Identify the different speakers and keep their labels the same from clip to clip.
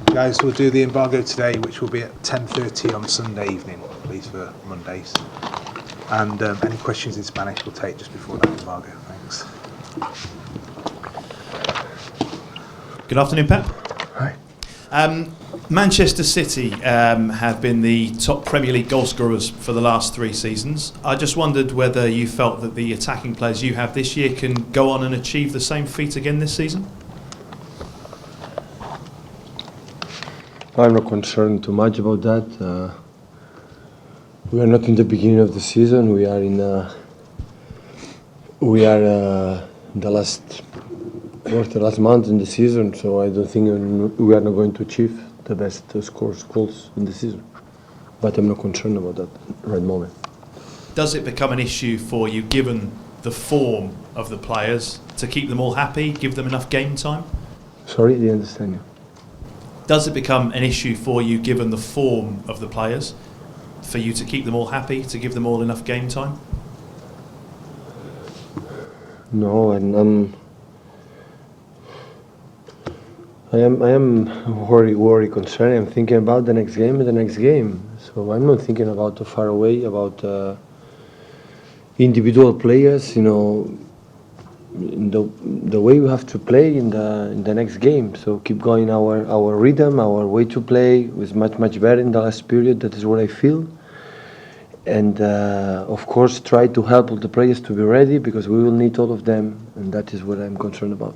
Speaker 1: Guys, we'll do the embargo today, which will be at 10:30 on Sunday evening, please, for Mondays. And any questions in Spanish we'll take just before that embargo. Thanks.
Speaker 2: Good afternoon, Pep.
Speaker 1: Hi.
Speaker 2: Manchester City have been the top Premier League goal scorers for the last 3 seasons. I just wondered whether you felt that the attacking players you have this year can go on and achieve the same feat again this season?
Speaker 3: I'm not concerned too much about that. We are not in the beginning of the season. We are in the last month in the season. So I don't think we are not going to achieve the best goals in the season. But I'm not concerned about that right moment.
Speaker 2: Does it become an issue for you, given the form of the players, to keep them all happy, give them enough game time?
Speaker 3: Sorry, I didn't understand you.
Speaker 2: Does it become an issue for you, given the form of the players, for you to keep them all happy, to give them all enough game time?
Speaker 3: No, and I am worried, concerned. I'm thinking about the next game and the next game. So I'm not thinking about too far away, about individual players. You know, the way we have to play in the next game. So keep going our rhythm, our way to play was much better in the last period. That is what I feel. And of course try to help all the players to be ready, because we will need all of them, and that is what I'm concerned about.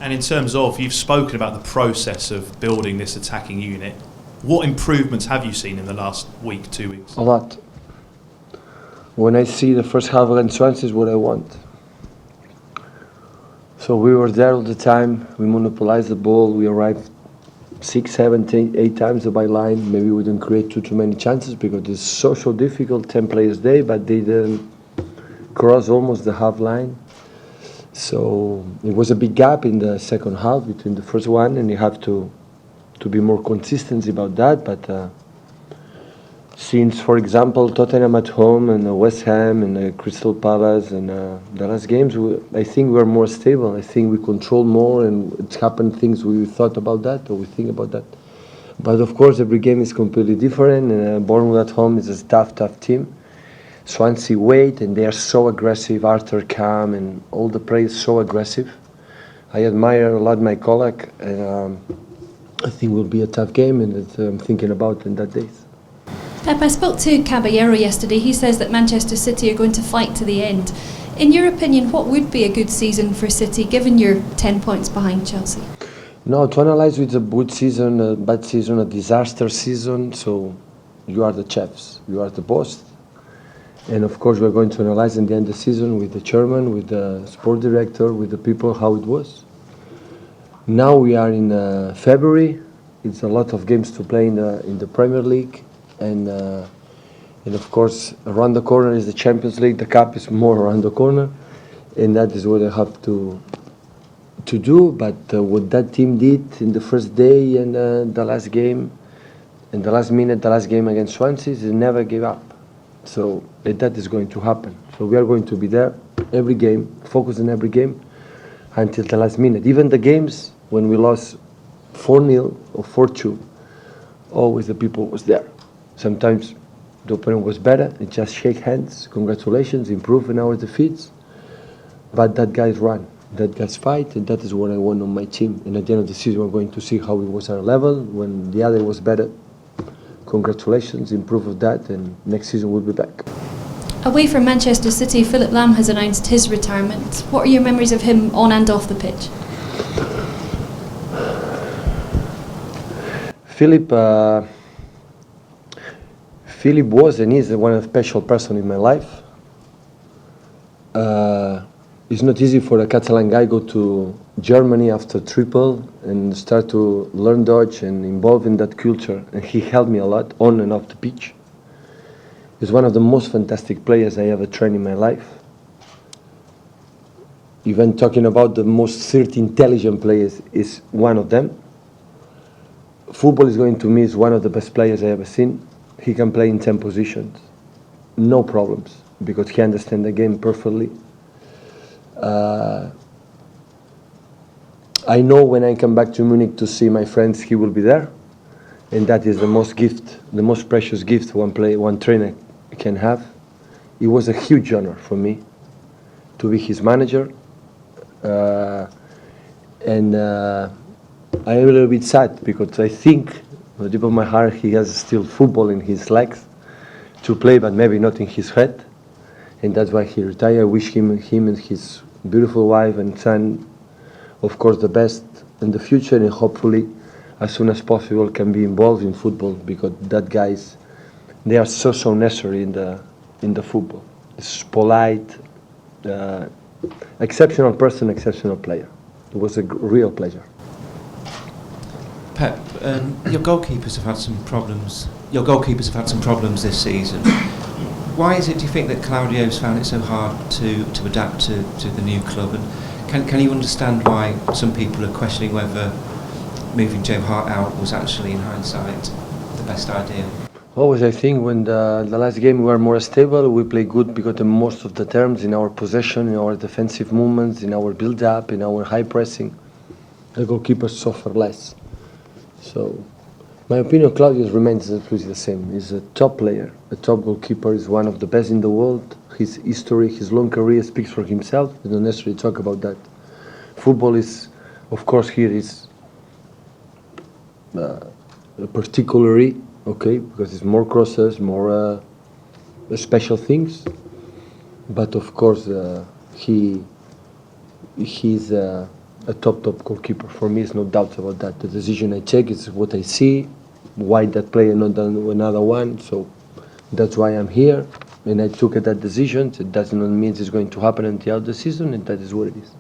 Speaker 2: And in terms of, you've spoken about the process of building this attacking unit. What improvements have you seen in the last week, 2 weeks?
Speaker 3: A lot. When I see the first half against Swansea is what I want. So we were there all the time, we monopolized the ball, we arrived 6, 7, 8 times the byline. Maybe we didn't create too many chances because it's so difficult, 10 players day, but they didn't cross almost the half line. So it was a big gap in the second half between the first one, and you have to be more consistent about that. But since, for example, Tottenham at home and West Ham and Crystal Palace and the last games, I think we're more stable. I think we control more, and it's happened things we thought about that or we think about that. But of course, every game is completely different. And Bournemouth at home is a tough team. Swansea wait, and they are so aggressive. Arthur Cam and all the players so aggressive. I admire a lot my colleague, and I think it will be a tough game, and I'm thinking about in that days.
Speaker 4: Pep, I spoke to Caballero yesterday. He says that Manchester City are going to fight to the end. In your opinion, what would be a good season for City, given you're 10 points behind Chelsea?
Speaker 3: No, to analyze with a good season, a bad season, a disaster season, so you are the chefs, you are the boss. And of course we're going to analyze in the end of the season with the chairman, with the sport director, with the people, how it was. Now we are in February. It's a lot of games to play in the Premier League. And of course around the corner is the Champions League. The Cup is more around the corner. And that is what I have to do. But what that team did in the first day and the last game, in the last minute, the last game against Swansea, they never gave up. So that is going to happen. So we are going to be there every game, focus on every game until the last minute. Even the games when we lost 4-0 or 4-2, always the people was there. Sometimes the opponent was better, and just shake hands, congratulations, improve in our defeats. But that guys run, that guys fight, and that is what I want on my team. And at the end of the season, we're going to see how it was our level. When the other was better, congratulations, improve of that, and next season we'll be back.
Speaker 4: Away from Manchester City, Philipp Lahm has announced his retirement. What are your memories of him on and off the pitch?
Speaker 3: Philipp was and is one of the special person in my life. It's not easy for a Catalan guy go to Germany after triple and start to learn Dutch and involve in that culture. And he helped me a lot on and off the pitch. He's one of the most fantastic players I ever trained in my life. Even talking about the most 30 intelligent players is one of them. Football is going to me is one of the best players I ever seen. He can play in 10 positions, no problems, because he understands the game perfectly. I know when I come back to Munich to see my friends, he will be there, and that is the most precious gift one trainer can have. It was a huge honor for me to be his manager, and I am a little bit sad because I think, on the tip of my heart, he has still football in his legs to play, but maybe not in his head, and that's why he retired. I wish him and his beautiful wife and son, of course, the best in the future, and hopefully, as soon as possible, can be involved in football, because that guys, they are so necessary in the football. It's polite, exceptional person, exceptional player. It was a real pleasure.
Speaker 5: Pep, your goalkeepers have had some problems. Your goalkeepers have had some problems this season. Why is it, do you think, that Claudio's found it so hard to adapt to the new club? And can you understand why some people are questioning whether moving Joe Hart out was actually, in hindsight, the best idea?
Speaker 3: Always, I think, when the last game we were more stable, we played good because most of the terms in our possession, in our defensive movements, in our build-up, in our high pressing, the goalkeepers suffer less. So, my opinion, Claudio remains absolutely the same. He's a top player, a top goalkeeper. He's one of the best in the world. His history, his long career speaks for himself. We don't necessarily talk about that. Football is, of course, here is particularly okay, because it's more crosses, more special things. But of course, he's a top goalkeeper. For me, there's no doubt about that. The decision I take is what I see, why that player not another one. So that's why I'm here, and I took that decision. It doesn't mean it's going to happen until the season, and that is what it is.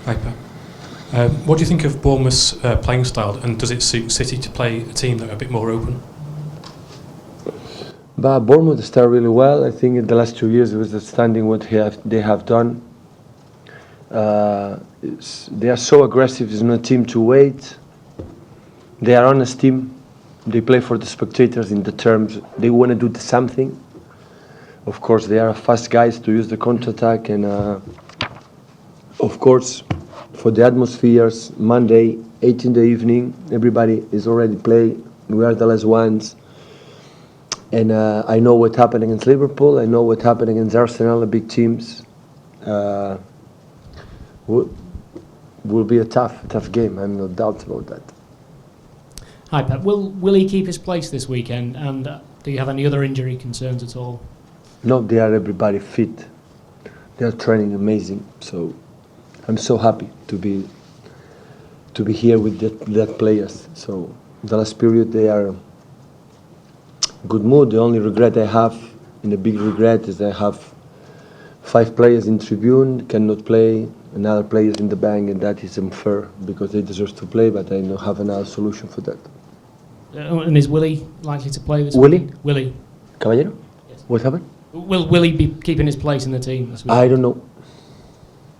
Speaker 6: Hi, Pep. What do you think of Bournemouth's playing style, and does it suit City to play a team that are a bit more open?
Speaker 3: But Bournemouth started really well. I think in the last 2 years it was outstanding what they have done. They are so aggressive. It's not a team to wait. They are honest team. They play for the spectators in the terms they want to do something. Of course, they are fast guys to use the counter-attack, and of course, for the atmospheres, Monday, 8 in the evening, everybody is already playing. We are the last ones. And I know what happened against Liverpool. I know what happened against Arsenal, the big teams. Will be a tough game. I have no doubt about that.
Speaker 7: Hi, Pep. Will he keep his place this weekend? And do you have any other injury concerns at all?
Speaker 3: No, they are everybody fit. They are training amazing. So I'm so happy to be here with that players. So the last period they are good mood. The only regret I have, and the big regret, is I have 5 players in tribune cannot play, another players in the bank, and that is unfair because they deserve to play. But I don't have another solution for that.
Speaker 7: And is Willie likely to play this
Speaker 3: Willie?
Speaker 7: weekend? Willie.
Speaker 3: Caballero?
Speaker 7: Yes.
Speaker 3: What happened?
Speaker 7: Will Willie be keeping his place in the team this weekend?
Speaker 3: I don't know.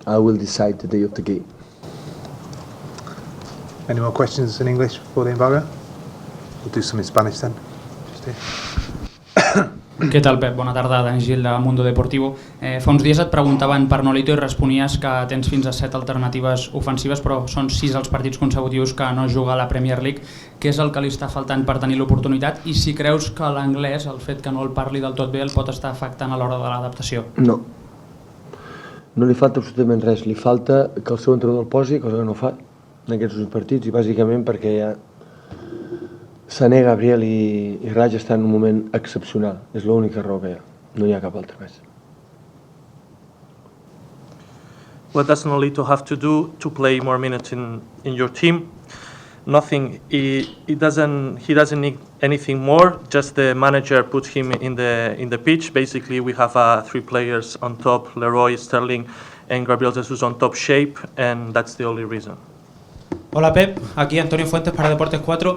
Speaker 3: I will decide the day of the game.
Speaker 1: Any more questions in English before the embargo? We'll do some in Spanish then. Just here.
Speaker 8: Què tal, Pep? Bona tarda, Dani Gil de Mundo Deportivo. Fa uns dies et preguntaven per Nolito i responies que tens fins a 7 alternatives ofensives, però són 6 els partits consecutius que no juga a la Premier League. Què és el que li està faltant per tenir l'oportunitat? I si creus que l'anglès, el fet que no el parli del tot bé, el pot estar afectant a l'hora de l'adaptació?
Speaker 3: No. No li falta absolutament res. Li falta que el seu entrenador el posi, cosa que no fa en aquests partits, i bàsicament perquè ja Sané, Gabriel i Raja estan en un moment excepcional. És l'única raó que hi ha. No hi ha cap altra més.
Speaker 9: What does Nolito have to do to play more minutes in your team? Nothing. He doesn't need anything more. Just the manager puts him in the pitch. Basically, we have 3 players on top: Leroy, Sterling, and Gabriel Jesus on top shape, and that's the only reason.
Speaker 10: Hola Pep, aquí Antonio Fuentes para Deportes 4.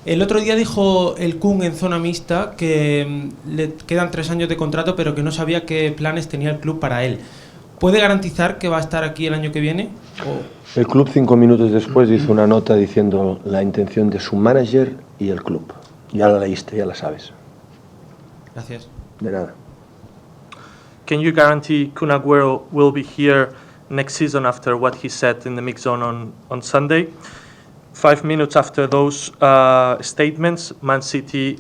Speaker 10: El otro día dijo el Kun en zona mixta que le quedan 3 años de contrato, pero que no sabía qué planes tenía el club para él. ¿Puede garantizar que va a estar aquí el año que viene?
Speaker 3: El club 5 minutos después hizo una nota diciendo la intención de su manager y el club. Ya la leíste, ya la sabes.
Speaker 10: Gracias.
Speaker 3: De nada.
Speaker 9: Can you guarantee Kun Agüero will be here next season after what he said in the mix zone on Sunday. 5 minutes after those statements, Man City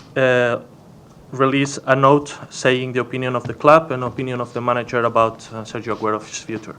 Speaker 9: released a note saying the opinion of the club and opinion of the manager about Sergio Aguero's future.